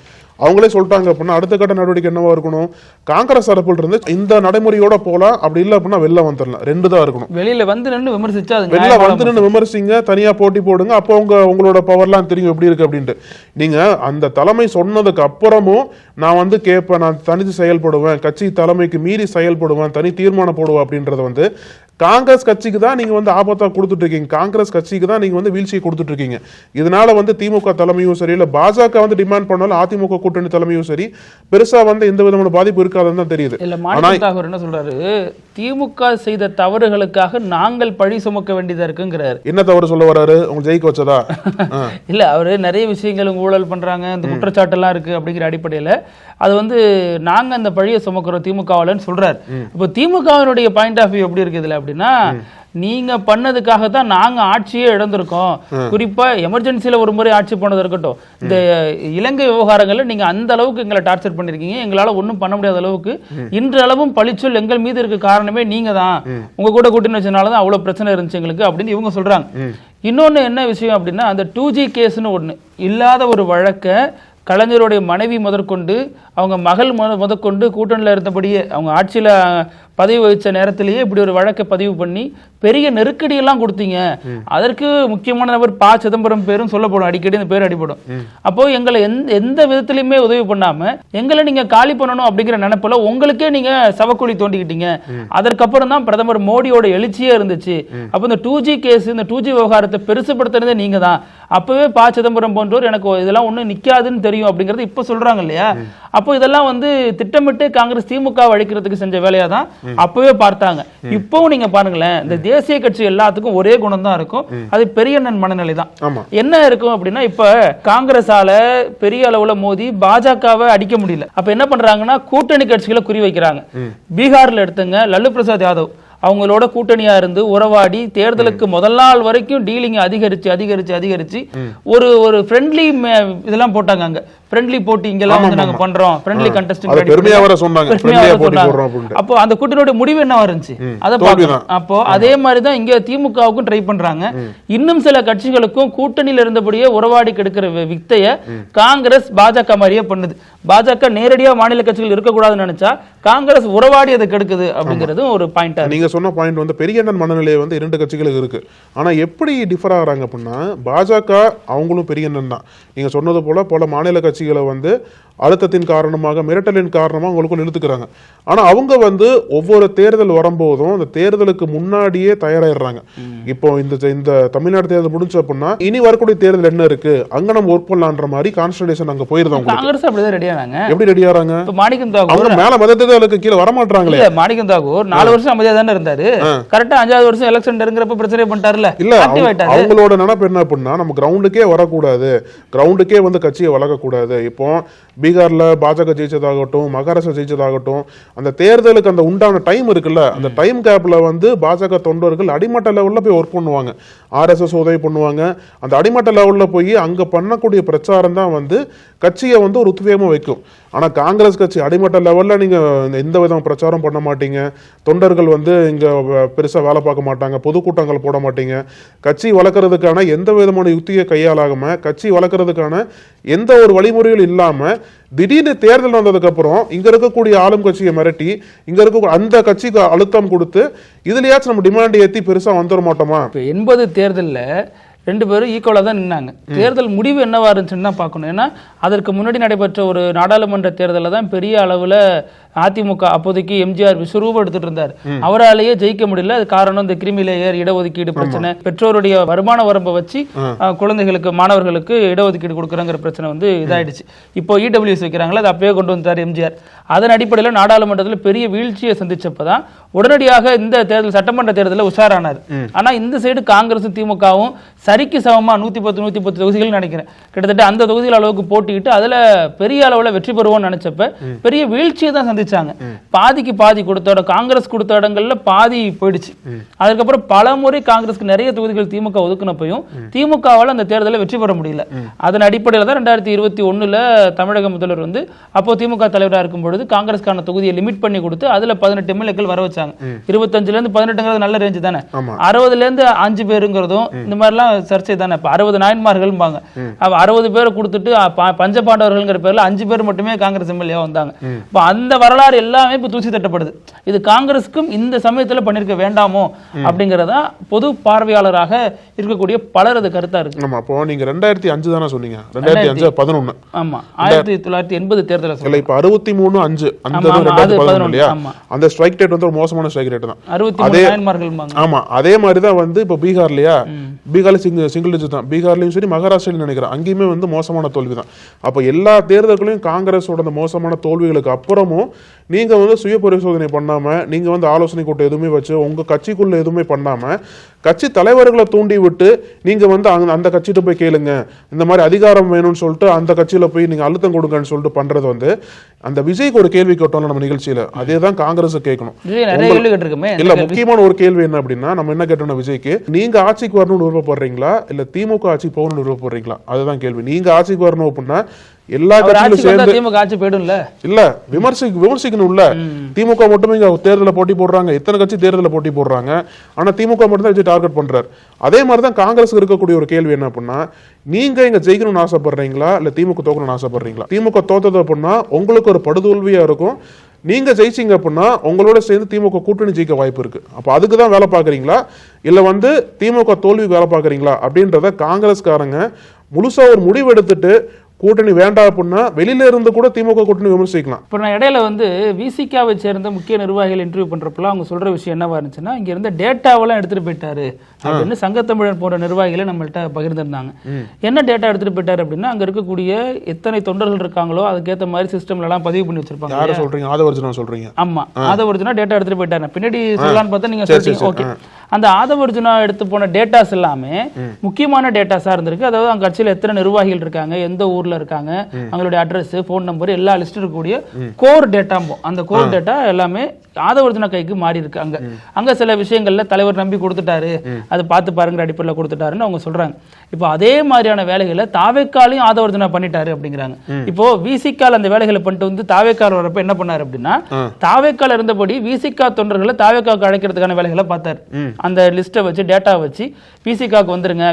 அவங்களே சொல்லிட்டாங்க அப்படின்னா அடுத்த கட்ட நடவடிக்கை என்னவா இருக்கணும்? காங்கிரஸ் தரப்புல இருந்து இந்த நடைமுறையோட போலாம், அப்படி இல்லை அப்படின்னா வெளில வந்துடலாம். 2 தான் இருக்கணும். வெளியில வந்து நின்று விமர்சிச்சா வெளில வந்து நின்று விமர்சிங்க, தனியா போட்டி போடுங்க, அப்போ உங்களோட பவர்லாம் தெரியும் எப்படி இருக்கு அப்படின்ட்டு. நீங்க அந்த தலைமை சொன்னதுக்கு அப்புறமும் நான் வந்து கேட்பேன், நான் தனித்து செயல்படுவேன், கட்சி தலைமைக்கு மீறி செயல்படுவேன், தனி தீர்மானம் போடுவேன் அப்படின்றத வந்து காங்கிரஸ் கட்சிக்கு தான் நீங்க வந்து ஆபத்தா கொடுத்துட்டு இருக்கீங்க, காங்கிரஸ் கட்சிக்கு தான் நீங்க வந்து வீழ்ச்சியை கொடுத்துட்டு இருக்கீங்க. இதனால வந்து திமுக தலைமையும் சரி, இல்ல பாஜக வந்து டிமாண்ட் பண்ணாலும் அதிமுக கூட்டணி தலைமையும் சரி பெருசா வந்து எந்த விதமான பாதிப்பு இருக்காதுன்னு தான் தெரியுது. இல்ல மாணிக்கம் தாகூர் என்ன சொல்றாரு, திமுக செய்த தவறுகளுக்காக நாங்கள் பழி சுமக்க வேண்டியதா இருக்குங்கிறாரு. என்ன தவறு சொல்ல வராரு? உங்க ஜெயிக்க வச்சதா? இல்ல அவரு நிறைய விஷயங்கள் ஊழல் பண்றாங்க, இந்த குற்றச்சாட்டு எல்லாம் இருக்கு அப்படிங்கிற அடிப்படையில அது வந்து நாங்க அந்த பழியை சுமக்கிறோம் திமுகவாலன்னு சொல்றாரு. இப்போ திமுகவினுடைய பாயிண்ட் ஆஃப் வியூ எப்படி இருக்குது அப்படின்னா, நீங்க பண்ணதுக்காக தான் நாங்க ஆட்சியே இழந்திருக்கோம். குறிப்பா எமர்ஜென்சில ஒரு முறை ஆட்சி போனது இருக்கட்டும், இந்த இலங்கை விவகாரங்கள்ல நீங்க அந்த அளவுக்கு எங்களை டார்ச்சர் பண்ணிருக்கீங்க, எங்களால ஒன்றும் பண்ண முடியாத அளவுக்கு இன்றளவும் பழிச்சொல் எங்கள் மீது இருக்க காரணமே நீங்க தான், உங்க கூட கூட்டணி வச்சனாலதான் அவ்வளவு பிரச்சனை இருந்துச்சு எங்களுக்கு அப்படின்னு இவங்க சொல்றாங்க. இன்னொன்னு என்ன விஷயம் அப்படின்னா, அந்த 2G கேஸ்னு ஒண்ணு இல்லாத ஒரு வழக்க கலைஞருடைய மனைவி முதற்கொண்டு அவங்க மகள் முதற்கொண்டு கூட்டணியில் இருந்தபடியே அவங்க ஆட்சியில் பதவி வகிச்ச நேரத்திலேயே இப்படி ஒரு வழக்கை பதிவு பண்ணி பெரிய நெருக்கடியெல்லாம் கொடுத்தீங்க. அதற்கு முக்கியமான நபர் ப. சிதம்பரம் பேரும் சொல்லப்படும், அடிக்கடி இந்த பேர் அடிப்படும். அப்போ எங்களை எந்த விதத்திலையுமே உதவி பண்ணாம எங்களை நீங்க காலி பண்ணணும் அப்படிங்கிற நினைப்புல உங்களுக்கே நீங்க சவக்குழி தோண்டிக்கிட்டீங்க. அதற்கப்புறம் தான் பிரதமர் மோடியோட எழுச்சியே இருந்துச்சு. அப்போ இந்த 2G கேஸ், இந்த 2G விவகாரத்தை பெருசுபடுத்துறதே நீங்க தான். அப்பவே ப. சிதம்பரம் போன்றோர் எனக்கு இதெல்லாம் ஒண்ணு நிக்காதுன்னு தெரியும் அப்படிங்கறது இப்ப சொல்றாங்க இல்லையா. அப்போ இதெல்லாம் வந்து திட்டமிட்டு காங்கிரஸ் திமுக அழிக்கிறதுக்கு செஞ்ச வேலையா தான் அப்பவே பார்த்தாங்க. இப்பவும் நீங்க பாருங்களேன், இந்த தேசிய கட்சி எல்லாத்துக்கும் ஒரே குணம் தான் இருக்கும், அது பெரியண்ணன் மனநிலை தான். என்ன இருக்கும் அப்படின்னா, இப்ப காங்கிரஸால பெரிய அளவுல மோதி பாஜகவை அடிக்க முடியல. அப்ப என்ன பண்றாங்கன்னா, கூட்டணி கட்சிகளை குறி வைக்கிறாங்க. பீகார்ல எடுத்துங்க, லல்லு பிரசாத் யாதவ் அவங்களோட கூட்டணியா இருந்து உறவாடி தேர்தலுக்கு முதல் நாள் வரைக்கும் டீலிங் அதிகரிச்சு ஒரு ஃப்ரெண்ட்லி இதெல்லாம் போட்டாங்க. அங்க ஃப்ரெண்ட்லி போட்டி இங்கெல்லாம் வந்து நாங்க பண்றோம், ஃப்ரெண்ட்லி கண்டெஸ்டன்ட் பெருமையா வர சொன்னாங்க. அப்போ அந்த கூட்டணியோட முடிவு என்ன இருந்துச்சு அத பார்க்கணும். அப்போ அதே மாதிரி தான் இங்க திமுகவுக்கும் ட்ரை பண்றாங்க. இன்னும் சில கட்சிகளுக்கும் கூட்டணியில இருந்தபடியே உறவாடி கெடுக்கிற வித்தைய காங்கிரஸ் பாஜக மாதிரியே பண்ணுது. பாஜக நேரடியா மாநில கட்சிகள் இருக்கக்கூடாதுன்னு நினைச்சா காங்கிரஸ் உறவாடி அதை கெடுக்குது அப்படிங்கிறது ஒரு பாயிண்ட். நீங்க சொன்ன பாயிண்ட் வந்து பெரியண்ணன் மனநிலை வந்து இரண்டு கட்சிகளுக்கு இருக்கு. ஆனா எப்படி டிஃபர் ஆகுறாங்க அப்படின்னா, பாஜக அவங்களும் பெரியண்ணன் தான். நீங்க சொன்னது போல பல மாநில கட்சிகளை வந்து அழுத்தத்தின் காரணமாக, மிரட்டலின் காரணமாக அவங்களுக்குள்ள இழுத்துக்கிறாங்க. ஆனா அவங்க வந்து ஒவ்வொரு தேர்தல் வரும்போதும் அந்த தேர்தலுக்கு முன்னாடியே தயாராயிடுறாங்க. இப்போ இந்த தமிழ்நாடு தேர்தல் முடிஞ்ச அப்படின்னா இனி வரக்கூடிய தேர்தல் என்ன இருக்கு, அங்க நம்ம ஒர்க் பண்ணலான்ற மாதிரி கான்ஸ்டலேஷன் அங்க போயிருந்தோம். காங்கிரஸ் அப்படிதான் ரெடியானாங்க. எப்படி ரெடியாறாங்க? மாணிக்கம் தாகூர் மேல மதத்துக்கு கீழே வர மாட்டாங்களே. மாணிக்கம் தாகூர் 4 வருஷம் அமைதியா தானே இருந்தாரு. கரெக்டா 5வது வருஷம் எலெக்ஷன் நெருங்குறப்ப பிரச்சனை பண்ணிட்டாருல. இல்ல அவங்களோட நினைப்பு என்ன அப்படின்னா, நம்ம கிரவுண்டுக்கே வரக்கூடாது, கிரவுண்டுக்கே வந்து கட்சியை வளர்க்க கூடாது. இப்போ பீகார்ல பாஜக ஜெயிச்சதாகட்டும், மகாராஷ்டிரா ஜெயிச்சதாகட்டும், அந்த தேர்தலுக்கு அந்த உண்டான டைம் இருக்குல்ல, அந்த டைம் கேப்ல வந்து பாஜக தொண்டர்கள் அடிமட்ட லெவல்ல போய் ஒர்க் பண்ணுவாங்க, RSS உதவி பண்ணுவாங்க. அந்த அடிமட்ட லெவல்ல போய் அங்க பண்ணக்கூடிய பிரச்சாரம் தான் வந்து கட்சியை வந்து ஒரு உத்வேகமா வைக்கும். ஆனா காங்கிரஸ் கட்சி அடிமட்ட லெவல்ல நீங்க எந்த விதம் பிரச்சாரம் பண்ண மாட்டீங்க, தொண்டர்கள் வந்து இங்க பெருசா வேலை பார்க்க மாட்டாங்க, பொதுக்கூட்டங்கள் போட மாட்டீங்க, கட்சி வளர்க்கறதுக்கான எந்த விதமான யுக்தியை கையாளாகாம, கட்சி வளர்க்கறதுக்கான எந்த ஒரு வழிமுறைகள் இல்லாம திடீர்னு தேர்தல் வந்ததுக்கு அப்புறம் இங்க இருக்கக்கூடிய ஆளும் கட்சியை மிரட்டி, இங்க இருக்க அந்த கட்சிக்கு அழுத்தம் கொடுத்து இதுலயாச்சும் நம்ம டிமாண்ட் ஏத்தி பெருசா வந்துட மாட்டோமா? 80 தேர்தல்ல 2 பேரும் ஈக்குவலா தான் நின்னாங்க. தேர்தல் முடிவு என்னவா இருந்துச்சுன்னு தான் பார்க்கணும். ஏன்னா அதற்கு முன்னாடி நடைபெற்ற ஒரு நாடாளுமன்ற தேர்தலில் தான் பெரிய அளவுல அதிமுக அப்போதைக்கு எம்ஜிஆர் விஸ்வரூபம் எடுத்துட்டு இருந்தார். அவராலேயே ஜெயிக்க முடியல. அது காரணம் இந்த கிரிமி லேயர், இடஒதுக்கீடு பிரச்சனை, பெற்றோருடைய வருமான வரம்பை வச்சு குழந்தைகளுக்கு, மாணவர்களுக்கு இடஒதுக்கீடு கொடுக்குறங்கிற பிரச்சனை வந்து இதாயிடுச்சு. இப்போ இடபிள்யூஎஸ் வைக்கிறாங்களா, அது அப்பயே கொண்டு வந்தார் எம்ஜிஆர். அதன் அடிப்படையில் நாடாளுமன்றத்தில் பெரிய வீழ்ச்சியை சந்திச்சப்பதான் உடனடியாக இந்த தேர்தல், சட்டமன்ற தேர்தலில் உஷாரானார். ஆனா இந்த சைடு காங்கிரஸும் திமுகவும் சரிக்கு சமமா 110 தொகுதிகள் நினைக்கிறேன், கிட்டத்தட்ட அந்த தொகுதிகள் அளவுக்கு போட்டிக்கிட்டு அதுல பெரிய அளவுல வெற்றி பெறுவோம்னு நினைச்சப்ப பெரிய வீழ்ச்சியை தான் சந்திச்சாங்க. பாதிக்கு பாதி கொடுத்த காங்கிரஸ் கொடுத்த இடங்கள்ல பாதி போயிடுச்சு. அதுக்கப்புறம் பல முறை காங்கிரஸ்க்கு நிறைய தொகுதிகள் திமுக ஒதுக்குனப்பையும் திமுகவால் அந்த தேர்தலை வெற்றி பெற முடியல. அதன் அடிப்படையில் தான் 2021 தமிழக முதல்வர் வந்து அப்போ திமுக தலைவராக இருக்கும் பொழுது காங்கிரஸ்கான தொகுதியை லிமிட் பண்ணி கொடுத்து அதுல 18 எம்எல்ஏக்கள் வர வச்சாங்க. 25ல இருந்து 18 நல்ல ரேஞ்சு தானே. 60ல இருந்து 5 பேருங்கிறதும் இந்த மாதிரிலாம் சர்ச்சை தானே. 60 நாயன்மார்கள் 60 பேரை கொடுத்துட்டு பஞ்சபாண்டவர்கள்ங்கிற பேர்ல 5 பேர் மட்டுமே காங்கிரஸ் எம்எல்ஏ வந்தாங்க. இப்போ அந்த வரலாறு எல்லாமே இப்போ தூசி தட்டப்படுது. இது காங்கிரஸுக்கும் இந்த சமயத்துல பண்ணிருக்க வேண்டாமோ அப்படிங்கறதா பொது பார்வையாளராக இருக்கக்கூடிய பலரது கருத்தா இருக்கு. ஆமா, அப்போ நீங்க 2005 தானே சொன்னீங்க, 2005 11. ஆமா, 1980 தேர்தல இல்ல, இப்ப 63-5 அந்த 2011 இல்லையா, அந்த ஸ்ட்ரைக் ரேட் வந்து ஒரு மோசமான ஸ்ட்ரைக் ரேட் தான். 63 ஆமா, அதே மாதிரி தான் வந்து இப்ப பீகார் இல்லையா, பீகார்ல சிங்கிள் டிஜிட் தான், பீகார்லயும் சரி மகாராஷ்டிராலையும் நினைக்கிறேன், அங்கேயுமே வந்து மோசமான தோல்வி தான். அப்ப எல்லா தேர்தல்களையும் காங்கிரஸோட அந்த மோசமான தோல்விகளுக்கு அப்புறமும் நீங்க வந்து சுய பரிசோதனை பண்ணாம, நீங்க வந்து ஆலோசனை கூட்டம் எதுவுமே வச்சு உங்க கட்சிக்குள்ள எதுவுமே பண்ணாம, கட்சி தலைவர்களை தூண்டி விட்டு நீங்க வந்து அந்த கட்சியிட்ட போய் கேளுங்க, இந்த மாதிரி அதிகாரம் வேணும்னு சொல்லிட்டு அந்த கட்சியில போய் நீங்க அழுத்தம் கொடுங்கன்னு சொல்லிட்டு பண்றது வந்து, அந்த விஜய்க்கு ஒரு கேள்வி கேட்டோம்ல நம்ம நிகழ்ச்சியில, அதே தான் காங்கிரஸ் கேட்கணும். இல்ல, முக்கியமான ஒரு கேள்வி என்ன அப்படின்னா, நம்ம என்ன கேட்டோம்னா விஜய்க்கு, நீங்க ஆட்சிக்கு வரணும்னு விருப்பப்படுறீங்களா இல்ல திமுக ஆட்சிக்கு போகணும்னு விருப்பப்படுறீங்களா, அதுதான் கேள்வி. நீங்க ஆட்சிக்கு வரணும் அப்படின்னா எல்லா கட்சியிலும் சேர்ந்து திமுக ஆட்சி போய்டும்ல, இல்ல விமர்சிக்கணும்ல. திமுக மட்டுமே இங்க தேர்தலில் போட்டி போடுறாங்க, எத்தனை கட்சி தேர்தலில் போட்டி போடுறாங்க, ஆனா திமுக மட்டும் தான் டார்கெட் பண்றாரு. அதே மாதிரி தான் காங்கிரஸ் இருக்கக்கூடிய ஒரு கேள்வி என்ன அப்படின்னா, நீங்க இங்க ஜெயிக்கணும்னு ஆசைப்படுறீங்களா இல்ல திமுக தோக்கணும்னு ஆசைப்படுறீங்களா? திமுக தோத்தது அப்படின்னா உங்களுக்கு ஒரு படுதோல்வியா இருக்கும், நீங்க ஜெயிச்சிங்க அப்படின்னா உங்களோட சேர்ந்து திமுக கூட்டணி ஜெயிக்க வாய்ப்பு இருக்கு. அப்ப அதுக்கு தான் வேலை பாக்குறீங்களா இல்ல வந்து திமுக தோல்வி வேலை பாக்குறீங்களா அப்படின்றத காங்கிரஸ்காரங்க முழுசா ஒரு முடிவு எடுத்துட்டு, கூட்டணி வேண்டாம் அப்படின்னா வெளியில இருந்து கூட திமுக கூட்டணி விமர்சிக்கலாம். இப்போ நான் இடையில வந்து விசிகாவை சேர்ந்த முக்கிய நிர்வாகிகள் இன்டர்வியூ பண்றப்பலாம் அவங்க சொல்ற விஷயம் என்னவா இருந்துச்சுன்னா, இங்க இருந்த டேட்டாவெல்லாம் எடுத்துட்டு போயிட்டாரு அப்படின்னு சங்கத்தமிழன் போன்ற நிர்வாகிகளை நம்மள்ட்ட பகிர்ந்திருந்தாங்க. என்ன டேட்டா எடுத்துட்டு போயிட்டாரு அப்படின்னா, அங்க இருக்கக்கூடிய எத்தனை தொண்டர்கள் இருக்காங்களோ அதுக்கேற்ற மாதிரி சிஸ்டம்ல எல்லாம் பதிவு பண்ணி வச்சிருப்பாங்க. யாரை சொல்றீங்க? ஆதவர்ஜுனா சொல்றீங்க? ஆமா, ஆதவர்ஜுனா டேட்டா எடுத்துட்டு போயிட்டாரு. பின்னாடி சொல்லலாம்னு பார்த்தா நீங்க சொல்றீங்க. ஓகே, அந்த ஆதவர்ஜுனா எடுத்து போன டேட்டாஸ் எல்லாமே முக்கியமான டேட்டாஸா இருந்திருக்கு. அதாவது அங்க கட்சியில எத்தனை நிர்வாகிகள் இருக்காங்க, எந்த ஊர்ல இருக்காங்க, அவங்களுடைய அட்ரஸ், போன் நம்பர் எல்லா லிஸ்ட் இருக்கக்கூடிய கோர் டேட்டா, அந்த கோர் டேட்டா எல்லாமே ஆதவர்ஜுனா கைக்கு மாறி இருக்கு. அங்க சில விஷயங்கள்ல தலைவர் நம்பி கொடுத்துட்டாரு, அது பார்த்து பாருங்கிற அடிப்படையில் கொடுத்துட்டாருன்னு அவங்க சொல்றாங்க. இப்போ அதே மாதிரியான வேலைகளை தாவேக்காலையும் ஆதவர்ஜுனா பண்ணிட்டாரு அப்படிங்கிறாங்க. இப்போ விசிகால் அந்த வேலைகளை பண்ணிட்டு வந்து தாவேக்கால் வரப்ப என்ன பண்ணாரு அப்படின்னா, தாவேக்கால் இருந்தபடி விசிகா தொண்டர்களை தாவேக்காவுக்கு அழைக்கிறதுக்கான வேலைகளை பார்த்தாரு. அந்த லிஸ்ட்டை வச்சு டேட்டா வச்சு விசிகாக்கு வந்துருங்க,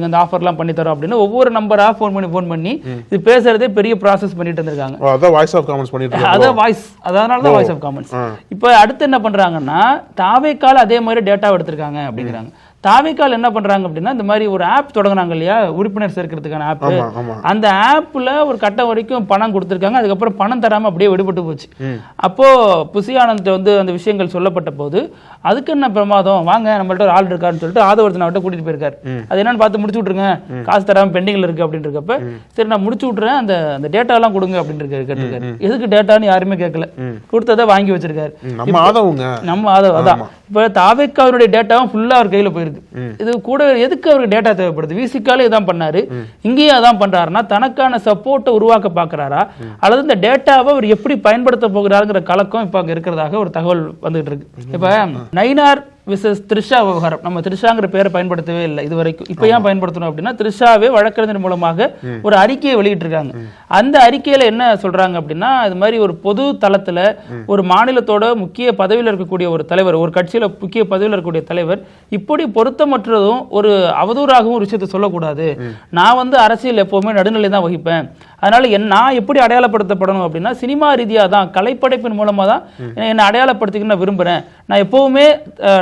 இந்த ஆஃபர்லாம் பண்ணி தரோம் அப்படின்னு ஒவ்வொரு நம்பரா ஃபோன் பண்ணி இது பேசுறதே பெரிய ப்ராசஸ் பண்ணிட்டு இருந்திருக்காங்க. அதான் வாய்ஸ் ஆஃப் காமன்ஸ் பண்ணிட்டு இருக்காங்க. அதான் வாய்ஸ், அதனால தான் வாய்ஸ் ஆஃப் காமன்ஸ். இப்போ அடுத்து என்ன பண்றாங்கன்னா, தாவேக்கால் அதே மாதிரி டேட்டா எடுத்திருக்காங்க அப்படிங்கிறாங்க. தாவேக்கால் என்ன பண்றாங்க அப்படின்னா, இந்த மாதிரி ஒரு ஆப் தொடங்குறாங்க இல்லையா, உறுப்பினர் சேர்க்கிறதுக்கான ஆப், அந்த ஆப்ல ஒரு கட்டம் வரைக்கும் பணம் கொடுத்திருக்காங்க, அதுக்கப்புறம் பணம் தராம அப்படியே விடுபட்டு போச்சு. அப்போ புசி ஆனந்த் வந்து அந்த விஷயங்கள் சொல்லப்பட்ட போது, அதுக்கு என்ன பிரமாதம், வாங்க நம்மள்ட்ட ஒரு ஆள் இருக்காருன்னு சொல்லிட்டு ஆதவர்ஜுனாவிட்ட கூட்டிட்டு போயிருக்காரு. அது என்னன்னு பார்த்து முடிச்சு விட்டுருங்க, காசு தராம பெண்டிங்ல இருக்கு அப்படின்னு இருக்கப்ப, சரி நான் முடிச்சு விட்டுறேன், அந்த டேட்டா எல்லாம் கொடுங்க அப்படின்னு கேட்டிருக்காரு. எதுக்கு டேட்டான்னு யாருமே கேட்கல, கொடுத்ததை வாங்கி வச்சிருக்காரு நம்ம ஆதவ். அதான் இப்ப தாவேக்காவுடைய டேட்டாவும் ஃபுல்லா அவர் கையில போயிருக்கு. இது கூட எதுக்கு அவருக்கு டேட்டா தேவைப்படுது? விசிகாலே இதான் பண்ணாரு, இங்கேயும் அதான் பண்றாருன்னா தனக்கான சப்போர்ட்டை உருவாக்க பாக்குறாரா, அல்லது இந்த டேட்டாவை அவர் எப்படி பயன்படுத்த போகிறாருங்கிற கலக்கம் இப்ப அங்க இருக்கிறதாக ஒரு தகவல் வந்துட்டு இருக்கு. இப்ப நயினார் விசஸ் த்ரிஷா விவகாரம், நம்ம த்ரிஷாங்கிற பேரை பயன்படுத்தவே இல்லை இது வரைக்கும். இப்ப ஏன் பயன்படுத்தணும் அப்படின்னா, த்ரிஷாவே வழக்கறிஞர் மூலமாக ஒரு அறிக்கையை வெளியிட்டிருக்காங்க. அந்த அறிக்கையில என்ன சொல்றாங்க அப்படின்னா, இது மாதிரி ஒரு பொது தளத்துல ஒரு மாநிலத்தோட முக்கிய பதவியில் இருக்கக்கூடிய ஒரு தலைவர், ஒரு கட்சியில முக்கிய பதவியில் இருக்கக்கூடிய தலைவர் இப்படி பொருத்தமற்றதும் ஒரு அவதூறாகவும் ஒரு விஷயத்தை சொல்லக்கூடாது. நான் வந்து அரசியல் எப்பவுமே நடுநிலை தான் வகிப்பேன், அதனால நான் எப்படி அடையாளப்படுத்தப்படணும் அப்படின்னா, சினிமா ரீதியா தான், கலைப்படைப்பின் மூலமா தான் என்னை அடையாளப்படுத்திக்க நான் விரும்புறேன். நான் எப்பவுமே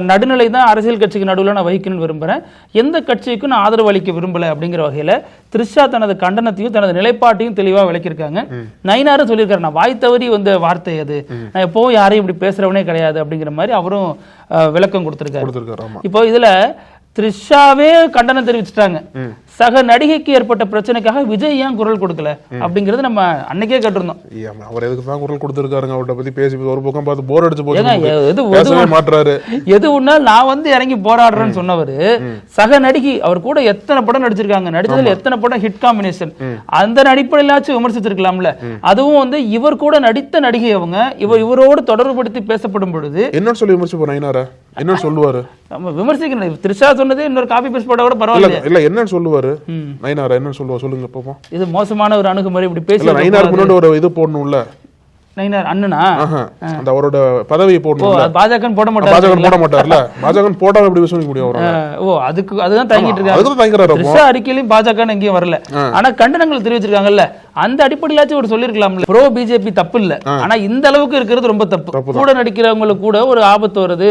நடுநிலை தான் அரசியல் கட்சிக்கு நடுவில் நான் வகிக்கணும்னு விரும்புறேன், எந்த கட்சிக்கும் நான் ஆதரவு அளிக்க விரும்பல அப்படிங்கிற வகையில த்ரிஷா தனது கண்டனத்தையும் தனது நிலைப்பாட்டையும் தெளிவா விளக்கியிருக்காங்க. நயினாரும் சொல்லியிருக்காரு, நான் வாய் தவறி வந்த வார்த்தை அது, நான் எப்பவும் யாரையும் இப்படி பேசுறவனே கிடையாது அப்படிங்கிற மாதிரி அவரும் விளக்கம் கொடுத்திருக்காரு. இப்போ இதுல த்ரிஷாவே கண்டனம் தெரிவிச்சுட்டாங்க. சக நடிகைக்கு ஏற்பட்ட பிரச்சனைக்காக விஜய் ஏன் குரல் கொடுக்கல அப்படிங்கறது நம்ம அன்னைக்கே கேட்டிருந்தோம். அவர் எதுக்கு தான் குரல் கொடுத்திருக்காருங்க, அவர்கிட்ட பத்தி பேசி ஒரு பக்கம் பார்த்து போர் அடிச்சு போறாரு. எது ஒன்னால் நான் வந்து இறங்கி போராடுறேன்னு சொன்னவர், சக நடிகை அவர் கூட எத்தனை படம் நடிச்சிருக்காங்க, நடிச்சதுல எத்தனை படம் ஹிட் காம்பினேஷன், அந்த அடிப்படையிலாச்சும் விமர்சிச்சிருக்கலாம்ல. அதுவும் வந்து இவர் கூட நடித்த நடிகை அவங்க இவரோடு தொடர்புபடுத்தி பேசப்படும் பொழுது என்ன சொல்லி விமர்சிப்போம் நயினாரா, என்ன சொல்லுவாரு? விமர்சிக்கணும். த்ரிஷா சொன்னதே இன்னொரு காப்பி பேஸ்ட் போட கூட பரவாயில்ல. இல்ல என்ன சொல்லுவாரு நயினாரா, என்ன சொல்லுவா சொல்லுங்க பாப்போம். இது மோசமான ஒரு அணுகுமுறை, இப்படி பேச நயினாருக்கு முன்னாடி ஒரு இது போடணும்ல, நயினார் அண்ணனா அந்த அவரோட பதவியை போடணும். பாஜக போட மாட்டார்ல, பாஜக போடாம எப்படி பேச முடியும்? ஓ அதுக்கு அதுதான் தயங்கிட்டு இருக்காங்க. த்ரிஷா அறிக்கையிலும் பாஜக எங்கேயும் வரல, ஆனா கண்டனங்கள் தெரிவிச்சிருக்காங்கல்ல, அந்த அடிப்படையிலாச்சும் ஒரு சொல்லிருக்கலாம்ல. ப்ரோ பிஜேபி தப்பு இல்ல, ஆனா இந்த அளவுக்கு இருக்கிறது ரொம்ப தப்பு. கூட நடிக்கிறவங்களுக்கு கூட ஒரு ஆபத்து வருது,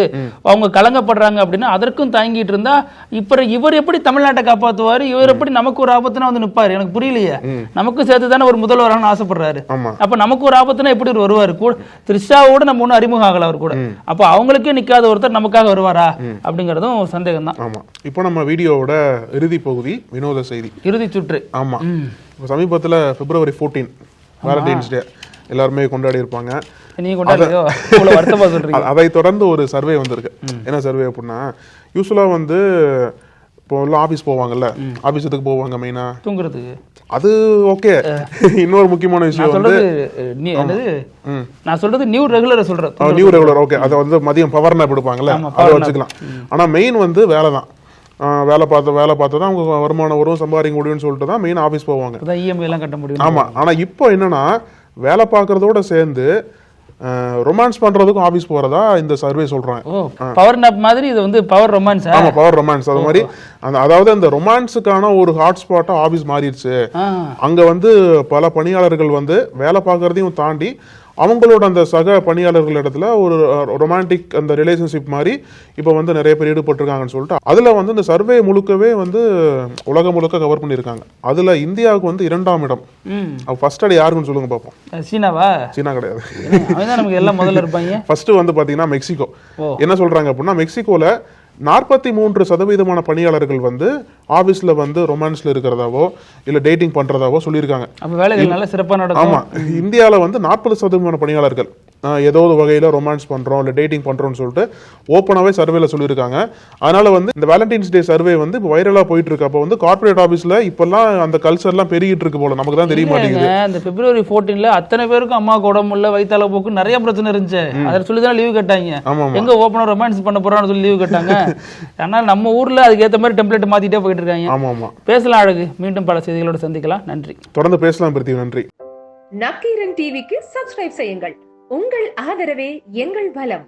அவங்க கலங்கப்படுறாங்க அப்படின்னா அதற்கும் தாங்கிட்டு இருந்தா இப்ப இவர் எப்படி தமிழ்நாட்டை காப்பாத்துவாரு, இவர் எப்படி நமக்கு ஒரு ஆபத்துனா வந்து நிப்பாரு? எனக்கு புரியலையே. நமக்கு சேர்த்து தானே ஒரு முதல்வரான ஆசைப்படுறாரு. அப்ப நமக்கு ஒரு ஆபத்துனா எப்படி வருவாரு? கூட த்ரிஷாவோட நம்ம ஒன்னும் அறிமுகம் ஆகல அவர் கூட. அப்ப அவங்களுக்கே நிக்காத ஒருத்தர் நமக்காக வருவாரா அப்படிங்கறதும் சந்தேகம் தான். ஆமா, இப்போ நம்ம வீடியோவோட இறுதி பகுதி வினோத செய்தி, இறுதி சுற்று. ஆமா, சமீபத்தில் February 14 வேலண்டைன்ஸ் டே எல்லாருமே கொண்டாடி இருப்பாங்க. அதை தொடர்ந்து ஒரு சர்வே வந்திருக்கு. என்ன சர்வே அப்படின்னா, யூஸ்வலா வந்து இப்போ எல்லாம் ஆபீஸ் போவாங்கல்ல, ஆபீஸுக்கு போவாங்க மெயினா தூங்குறதுக்கு. அது ஓகே. இன்னொரு முக்கியமான விஷயம் வந்து நான் சொல்றது நியூ ரெகுலர் சொல்றேன். நியூ ரெகுலர் ஓகே, அதை வந்து மதியம் பவர் நாப் எடுப்பாங்கல்ல, அதை வச்சுக்கலாம். ஆனா மெயின் வந்து வேலை தான். வேலை பார்த்து தான் அவங்க வருமானம் வரும், சம்பாதிக்க முடியும்னு சொல்லிட்டு தான் மெயின் ஆஃபீஸ் போவாங்க. இஎம்ஐ எல்லாம் கட்ட முடியும். ஆமா, ஆனா இப்போ என்னன்னா வேலை பார்க்கறதோட சேர்ந்து ரொமான்ஸ் பண்றதுக்கும் ஆபீஸ் போறதா இந்த சர்வே சொல்றாங்க. பவர் நாப் மாதிரி இது வந்து பவர் ரொமான்ஸ். ஆமா, பவர் ரொமான்ஸ். அது மாதிரி அதாவது அந்த ரொமான்ஸுக்கான ஒரு ஹாட் ஸ்பாட்டா ஆபீஸ் மாறிடுச்சு. அங்க வந்து பல பணியாளர்கள் வந்து வேலை பார்க்கறதையும் தாண்டி அவங்களோட அந்த சக பணியாளர்கள் இடத்துல ஒரு ரொமான்டிக் அந்த ரிலேஷன்ஷிப் மாதிரி இப்போ வந்து நிறைய பேர் ஈடுபட்டிருக்காங்கன்னு சொல்லிட்டு அதுல வந்து இந்த சர்வே முழுக்கவே வந்து உலகம் முழுக்க கவர் பண்ணியிருக்காங்க. அதுல இந்தியாவுக்கு வந்து 2ஆம் இடம். ஃபர்ஸ்ட் அடி யாருக்குன்னு சொல்லுங்க பார்ப்போம். சீனாவா? சீனா கிடையாது. நமக்கு எல்லாம் முதல்ல இருப்பாங்க. ஃபர்ஸ்ட் வந்து பாத்தீங்கன்னா மெக்சிகோ. என்ன சொல்றாங்க அப்படின்னா, மெக்சிகோல 43% பணியாளர்கள் வந்து ஆபீஸ்ல வந்து ரொமான்ஸ்ல இருக்கிறதாவோ இல்ல டேட்டிங் பண்றதாவோ சொல்லியிருக்காங்க. ஆமா, இந்தியால வந்து 40% பணியாளர்கள் ஏதோ ஒரு வகையில ரொமான்ஸ் பண்றோம் இல்ல டேட்டிங் பண்றோம்னு சொல்லிட்டு ஓப்பனாவே சர்வேல சொல்லியிருக்காங்க. அதனால வந்து இந்த வேலண்டைன்ஸ் டே சர்வே வந்து இப்போ வைரலா போயிட்டு இருக்கு. அப்ப வந்து கார்ப்பரேட் ஆபீஸ்ல இப்பெல்லாம் அந்த கல்ச்சர் எல்லாம் பெருகிட்டு இருக்கு போல, நமக்கு தான் தெரிய மாட்டேங்குது. இந்த February 14 அத்தனை பேருக்கும் அம்மா உடம்பு இல்ல, வயித்தால போக்கு நிறைய பிரச்சனை இருந்துச்சு. அதை சொல்லி தான் லீவ் கட்டாங்க. எங்க ஓப்பனா ரொமான்ஸ் பண்ண போறான்னு சொல்லி லீவ் கட்டாங்க. ஆனா நம்ம ஊர்ல அதுக்கு ஏத்த மாதிரி டெம்ப்ளேட் மாத்திட்டே போயிட்டு இருக்காங்க. ஆமா ஆமா, பேசலாம் அழகு. மீண்டும் பல செய்திகளோட சந்திக்கலாம். நன்றி. தொடர்ந்து பேசலாம் பிரித்திவ். நன்றி. நக்கீரன் டிவிக்கு சப்ஸ்கிரைப் செய்யுங்கள். உங்கள் ஆதரவே எங்கள் பலம்.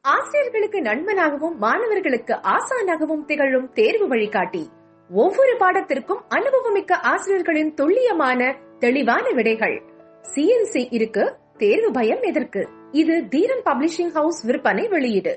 ஆசிரியர்களுக்கு நண்பனாகவும் மாணவர்களுக்கு ஆசானாகவும் திகழும் தேர்வு வழிகாட்டி. ஒவ்வொரு பாடத்திற்கும் அனுபவமிக்க ஆசிரியர்களின் துல்லியமான தெளிவான விடைகள். CNC இருக்கு, தேர்வு பயம் எதற்கு? இது தீரன் பப்ளிஷிங் ஹவுஸ் விற்பனை வெளியீடு.